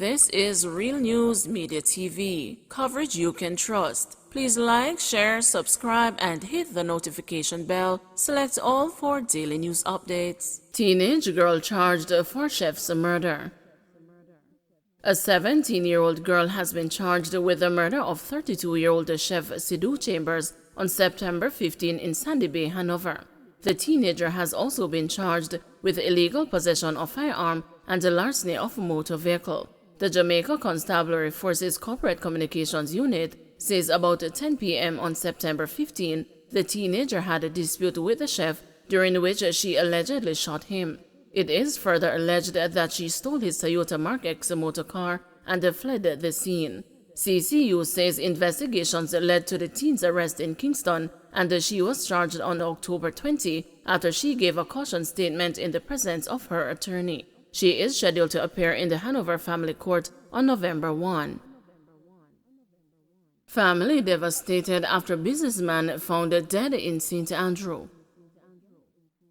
This is Real News Media TV, coverage you can trust. Please like, share, subscribe, and hit the notification bell. Select all for daily news updates. Teenage girl charged for chef's murder. A 17-year-old girl has been charged with the murder of 32-year-old chef Sidhu Chambers on September 15 in Sandy Bay, Hanover. The teenager has also been charged with illegal possession of firearm and the larceny of a motor vehicle. The Jamaica Constabulary Forces Corporate Communications Unit says about 10 p.m. on September 15, the teenager had a dispute with the chef during which she allegedly shot him. It is further alleged that she stole his Toyota Mark X motor car and fled the scene. CCU says investigations led to the teen's arrest in Kingston, and she was charged on October 20 after she gave a caution statement in the presence of her attorney. She is scheduled to appear in the Hanover Family Court on November 1. Family devastated after businessman found dead in St. Andrew.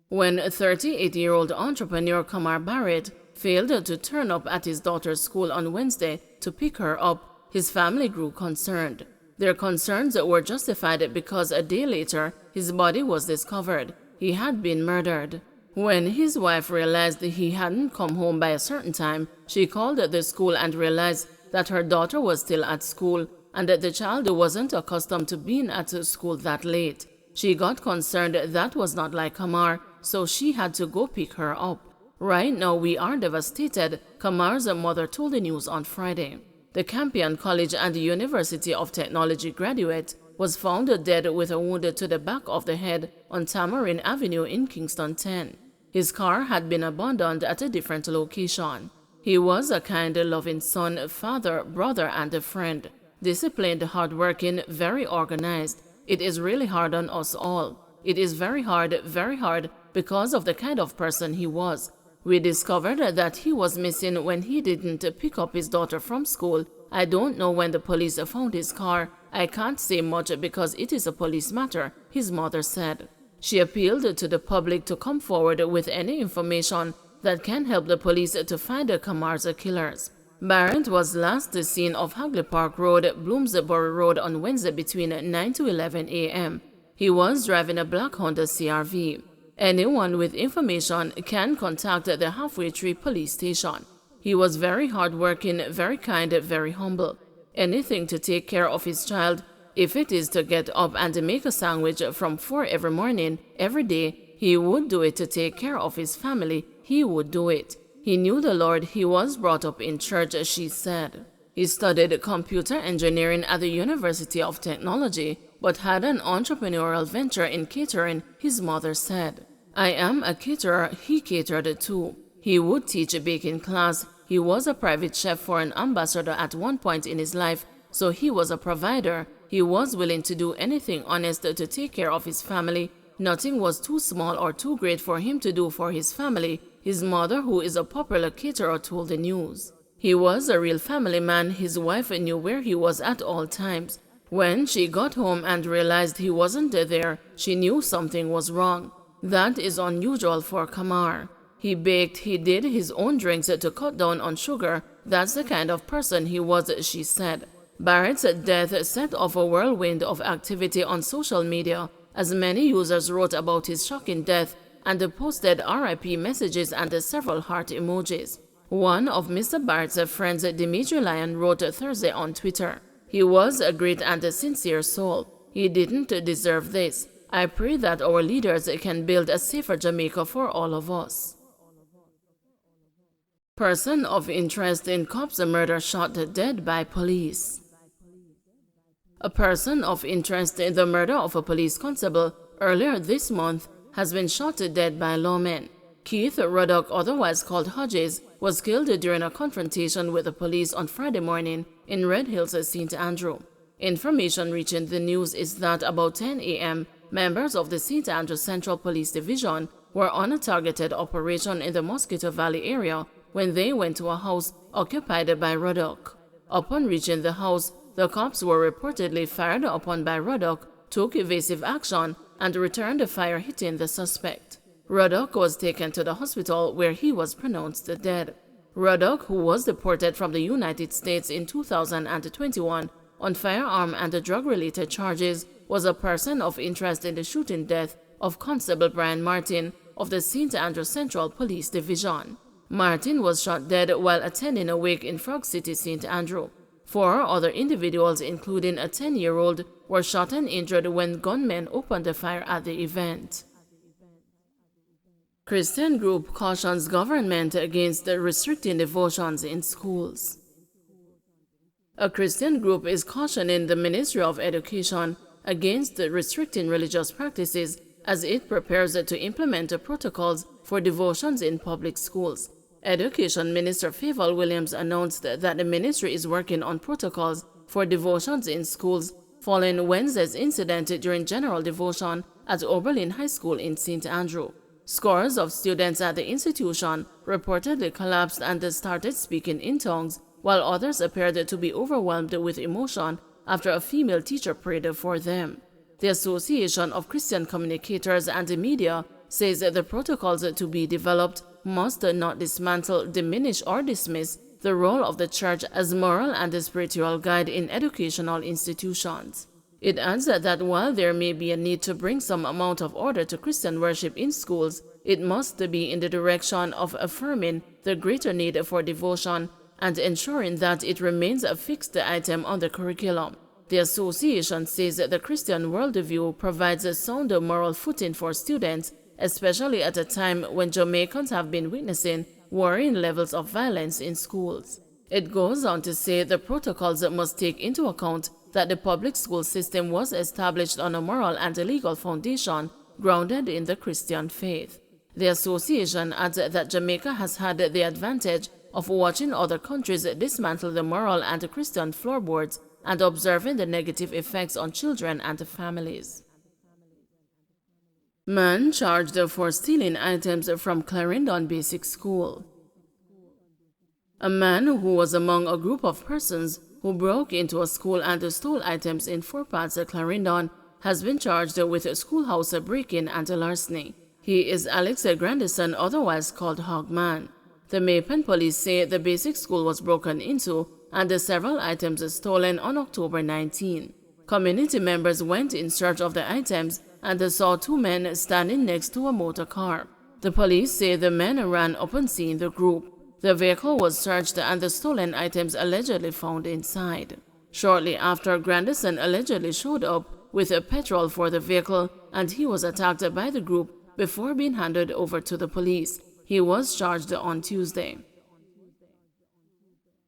When 38-year-old entrepreneur Kamar Barrett failed to turn up at his daughter's school on Wednesday to pick her up, his family grew concerned. Their concerns were justified because a day later, his body was discovered. He had been murdered. When his wife realized he hadn't come home by a certain time, she called the school and realized that her daughter was still at school and that the child wasn't accustomed to being at school that late. She got concerned that was not like Kamar, so she had to go pick her up. Right now we are devastated, Kamar's mother told the news on Friday. The Campion College and University of Technology graduate was found dead with a wound to the back of the head on Tamarin Avenue in Kingston 10. His car had been abandoned at a different location. He was a kind, loving son, father, brother, and a friend. Disciplined, hardworking, very organized. It is really hard on us all. It is very hard because of the kind of person he was. We discovered that he was missing when he didn't pick up his daughter from school. I don't know when the police found his car. I can't say much because it is a police matter, his mother said. She appealed to the public to come forward with any information that can help the police to find Kamar's killers. Barrett was last seen off Hagley Park Road, Bloomsbury Road on Wednesday between 9 to 11 a.m. He was driving a black Honda CR-V. Anyone with information can contact the Halfway Tree police station. He was very hardworking, very kind, very humble. Anything to take care of his child. If it is to get up and make a sandwich from 4 every morning, every day, he would do it to take care of his family. He would do it. He knew the Lord. He was brought up in church, she said. He studied computer engineering at the University of Technology, but had an entrepreneurial venture in catering, his mother said. I am a caterer, he catered too. He would teach a baking class. He was a private chef for an ambassador at one point in his life, so he was a provider. He was willing to do anything honest to take care of his family. Nothing was too small or too great for him to do for his family, his mother, who is a popular caterer, told the news. He was a real family man. His wife knew where he was at all times. When she got home and realized he wasn't there, she knew something was wrong. That is unusual for Kamar. He baked, he did his own drinks to cut down on sugar. That's the kind of person he was, she said. Barrett's death set off a whirlwind of activity on social media, as many users wrote about his shocking death and posted RIP messages and several heart emojis. One of Mr. Barrett's friends, Dimitri Lyon, wrote Thursday on Twitter, "He was a great and a sincere soul. He didn't deserve this. I pray that our leaders can build a safer Jamaica for all of us." Person of interest in cop's murder shot dead by police. A person of interest in the murder of a police constable earlier this month has been shot dead by lawmen. Keith Ruddock, otherwise called Hodges, was killed during a confrontation with the police on Friday morning in Red Hills, St. Andrew. Information reaching the news is that about 10 a.m., members of the St. Andrew Central Police Division were on a targeted operation in the Mosquito Valley area when they went to a house occupied by Ruddock. Upon reaching the house, the cops were reportedly fired upon by Ruddock, took evasive action, and returned the fire, hitting the suspect. Ruddock was taken to the hospital where he was pronounced dead. Ruddock, who was deported from the United States in 2021 on firearm and drug-related charges, was a person of interest in the shooting death of Constable Brian Martin of the St. Andrew Central Police Division. Martin was shot dead while attending a wake in Frog City, St. Andrew. 4 other individuals, including a 10-year-old, were shot and injured when gunmen opened the fire at the event. Christian group cautions government against restricting devotions in schools. A Christian group is cautioning the Ministry of Education against restricting religious practices as it prepares to implement protocols for devotions in public schools. Education Minister Favour Williams announced that the ministry is working on protocols for devotions in schools following Wednesday's incident during general devotion at Oberlin High School in St. Andrew. Scores of students at the institution reportedly collapsed and started speaking in tongues, while others appeared to be overwhelmed with emotion after a female teacher prayed for them. The Association of Christian Communicators and the Media says that the protocols to be developed must not dismantle, diminish, or dismiss the role of the church as moral and spiritual guide in educational institutions. It adds that while there may be a need to bring some amount of order to Christian worship in schools, it must be in the direction of affirming the greater need for devotion and ensuring that it remains a fixed item on the curriculum. The association says that the Christian worldview provides a sound moral footing for students, especially at a time when Jamaicans have been witnessing worrying levels of violence in schools. It goes on to say the protocols must take into account that the public school system was established on a moral and a legal foundation grounded in the Christian faith. The association adds that Jamaica has had the advantage of watching other countries dismantle the moral and Christian floorboards and observing the negative effects on children and families. Man charged for stealing items from Clarendon Basic School. A man who was among a group of persons who broke into a school and stole items in 4 parts of Clarendon has been charged with schoolhouse break-in and larceny. He is Alex Grandison, otherwise called Hogman. The Mapen police say the basic school was broken into and several items stolen on October 19. Community members went in search of the items and saw 2 men standing next to a motor car. The police say the men ran up on seeing the group. The vehicle was searched and the stolen items allegedly found inside. Shortly after, Grandison allegedly showed up with a petrol for the vehicle and he was attacked by the group before being handed over to the police. He was charged on Tuesday.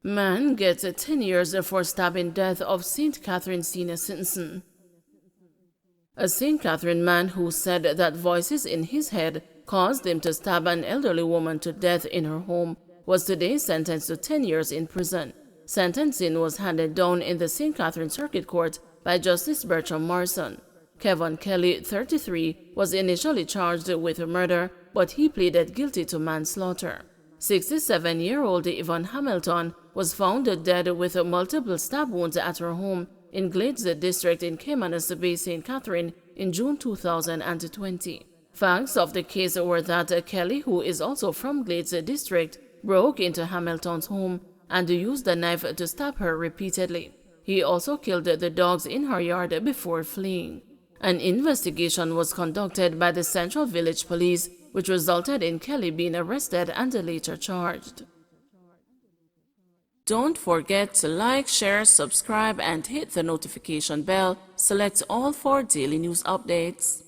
Man gets 10 years for stabbing death of St. Catherine senior citizen. A St. Catherine man who said that voices in his head caused him to stab an elderly woman to death in her home was today sentenced to 10 years in prison. Sentencing was handed down in the St. Catherine Circuit Court by Justice Bertram Morrison. Kevin Kelly, 33, was initially charged with murder, but he pleaded guilty to manslaughter. 67-year-old Yvonne Hamilton was found dead with multiple stab wounds at her home in Glades District in Caymanas Bay, St. Catherine in June 2020. Facts of the case were that Kelly, who is also from Glades District, broke into Hamilton's home and used a knife to stab her repeatedly. He also killed the dogs in her yard before fleeing. An investigation was conducted by the Central Village Police, which resulted in Kelly being arrested and later charged. Don't forget to like, share, subscribe, and hit the notification bell. Select all for daily news updates.